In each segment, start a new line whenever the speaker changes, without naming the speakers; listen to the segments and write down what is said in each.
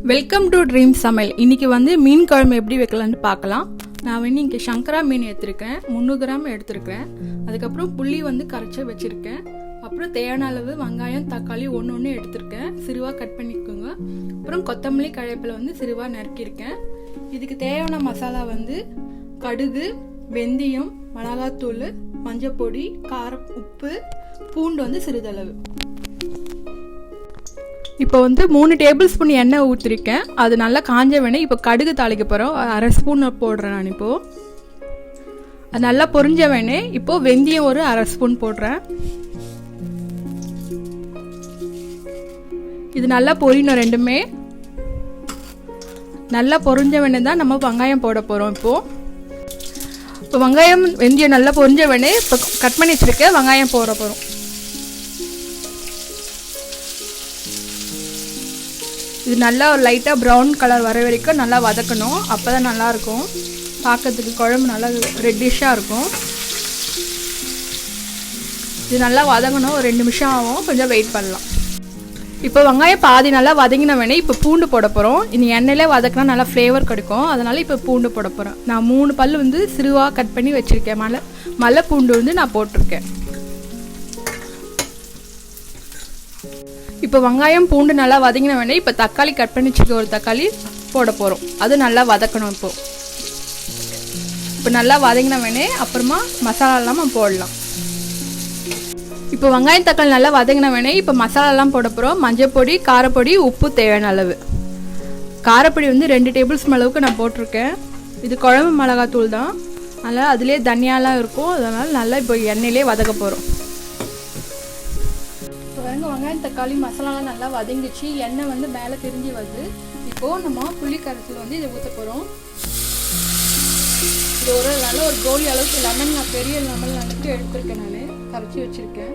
Welcome to dream சமையல். இன்றைக்கி மீன் குழம்பு எப்படி வைக்கலான்னு பார்க்கலாம். நான் இங்கே சங்கரா மீன் எடுத்துருக்கேன், 300 கிராம் எடுத்துருக்கேன். அதுக்கப்புறம் புளி கரைச்சி வச்சுருக்கேன். அப்புறம் தேவையான அளவு வெங்காயம் தக்காளி ஒன்று எடுத்துருக்கேன், சிறுவாக கட் பண்ணிக்கோங்க. அப்புறம் கொத்தமல்லி கருவேப்பிலை சிறுவாக நறுக்கியிருக்கேன். இதுக்கு தேவையான மசாலா கடுகு, வெந்தயம், மிளகாத்தூள், மஞ்சள் பொடி, காரம், உப்பு, பூண்டு சிறிதளவு. இப்போ 3 டேபிள் ஸ்பூன் எண்ணெய் ஊற்றிருக்கேன். அது நல்லா காஞ்ச வேணே இப்போ கடுகு தாளிக்க போகிறோம். 1/2 ஸ்பூன் போடுறேன் நான். இப்போது அது நல்லா பொரிஞ்ச வேணே இப்போது வெந்தயம் ஒரு 1/2 ஸ்பூன் போடுறேன். இது நல்லா பொரியணும். ரெண்டுமே நல்லா பொரிஞ்ச வேணே தான் நம்ம வெங்காயம் போட போகிறோம். இப்போ வெங்காயம் வெந்தயம் நல்லா பொரிஞ்ச வேணே இப்போ கட் பண்ணி வச்சுருக்கேன் வெங்காயம் போட போகிறோம். இது நல்லா லைட்டாக ப்ரௌன் கலர் வர வரைக்கும் நல்லா வதக்கணும். அப்போ தான் நல்லாயிருக்கும், பார்க்கறதுக்கு குழம்பு நல்லா ரெட்டிஷாக இருக்கும். இது நல்லா வதங்கணும், ஒரு 2 நிமிஷம் ஆகும், கொஞ்சம் வெயிட் பண்ணலாம். இப்போ வெங்காயம் பாதி நல்லா வதங்கின வேணே இப்போ பூண்டு போட போகிறோம். இந்த எண்ணெயிலே வதக்கினா நல்லா ஃப்ளேவர் கிடைக்கும், அதனால் இப்போ பூண்டு போட போகிறேன். நான் 3 பல் சிறுவாக கட் பண்ணி வச்சுருக்கேன். மலை பூண்டு நான் போட்டிருக்கேன். இப்போ வெங்காயம் பூண்டு நல்லா வதங்கின வேணே இப்போ தக்காளி கட் பண்ணி வச்சுருக்க ஒரு தக்காளி போட போகிறோம். அது நல்லா வதக்கணும். இப்போ நல்லா வதங்கின வேணே அப்புறமா மசாலாலாம் போடலாம். இப்போ வெங்காயம் தக்காளி நல்லா வதங்கின வேணே இப்போ மசாலாலாம் போட போகிறோம். மஞ்சள் பொடி, காரப்பொடி, உப்பு தேவையான அளவு. காரப்பொடி 2 டேபிள் ஸ்பூன் அளவுக்கு நான் போட்டிருக்கேன். இது குழம்பு மிளகாத்தூள் தான், அதனால் அதுலேயே தனியாலாம் இருக்கும். அதனால் நல்லா இப்போ எண்ணெயிலே வதக்க போகிறோம். வெங்காயம் தக்காளி மசாலாலாம் நல்லா வதங்கிச்சு, எண்ணெய் மேலே திரிஞ்சு வருது. இப்போது நம்ம புளி கரைசல் இதை ஊற்ற போகிறோம். இது ஒரு நல்ல ஒரு கோலி அளவுக்கு லெமன், நான் பெரிய லெமன் எடுத்துருக்கேன், நான் கரைச்சி வச்சுருக்கேன்.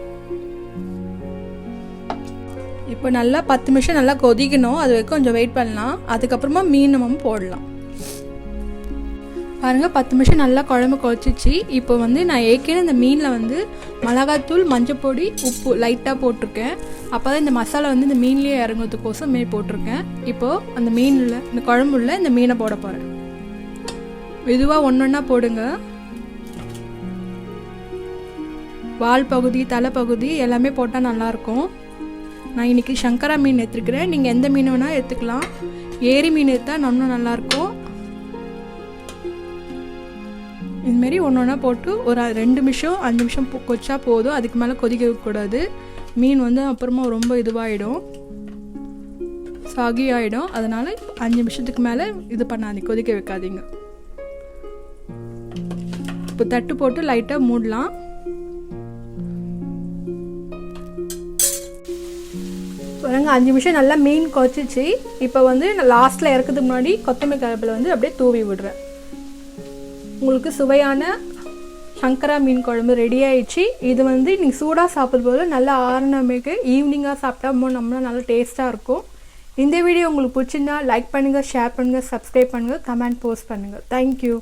இப்போ நல்லா 10 நிமிஷம் நல்லா கொதிக்கணும், அது வரைக்கும் கொஞ்சம் வெயிட் பண்ணலாம். அதுக்கப்புறமா மீன் நம்ம போடலாம். பாருங்கள், 10 நிமிஷம் நல்லா குழம்பு கொதிச்சிச்சு. இப்போ நான் ஏற்கனவே இந்த மீனில் மிளகாத்தூள், மஞ்சள் பொடி, உப்பு லைட்டாக போட்டிருக்கேன். அப்போ தான் இந்த மசாலா இந்த மீன்லேயே இறங்குறதுக்கோசம் மீன் போட்டிருக்கேன். இப்போது அந்த மீனில் இந்த குழம்புல இந்த மீனை போட போகிறேன். மெதுவாக ஒன்றா போடுங்க. வால் பகுதி, தலை பகுதி எல்லாமே போட்டால் நல்லாயிருக்கும். நான் இன்றைக்கி சங்கரா மீன் எடுத்துருக்கிறேன், நீங்கள் எந்த மீன் வேணால் எடுத்துக்கலாம். ஏரி மீன் எடுத்தால் இன்னும் நல்லாயிருக்கும். இதுமாரி ஒன்றா போட்டு ஒரு 2 நிமிஷம் 5 நிமிஷம் கொச்சா போதும், அதுக்கு மேலே கொதிக்க வைக்கக்கூடாது. மீன் அப்புறமா ரொம்ப இதுவாகிடும், சாகி ஆகிடும். அதனால் 5 நிமிஷத்துக்கு மேலே இது பண்ணாதீங்க, கொதிக்க வைக்காதீங்க. இப்போ தட்டு போட்டு லைட்டாக மூடலாம். பாருங்க, 5 நிமிஷம் நல்லா மீன் கொதிச்சிச்சு. இப்போ நான் லாஸ்ட்டில் இறக்கிறதுக்கு முன்னாடி கொத்தமல்லி கருவேப்பிலை அப்படியே தூவி விடுறேன். உங்களுக்கு சுவையான சங்கரா மீன் குழம்பு ரெடி ஆயிடுச்சு. இது நீங்கள் சூடாக சாப்பிடும் போது நல்லா ஆரணமைக்கு ஈவினிங்காக சாப்பிட்டா நம்மளா நல்லா டேஸ்ட்டாக இருக்கும். இந்த வீடியோ உங்களுக்கு பிடிச்சிருந்தா லைக் பண்ணுங்கள், ஷேர் பண்ணுங்கள், சப்ஸ்கிரைப் பண்ணுங்கள், கமெண்ட் போஸ்ட் பண்ணுங்கள். தேங்க்யூ.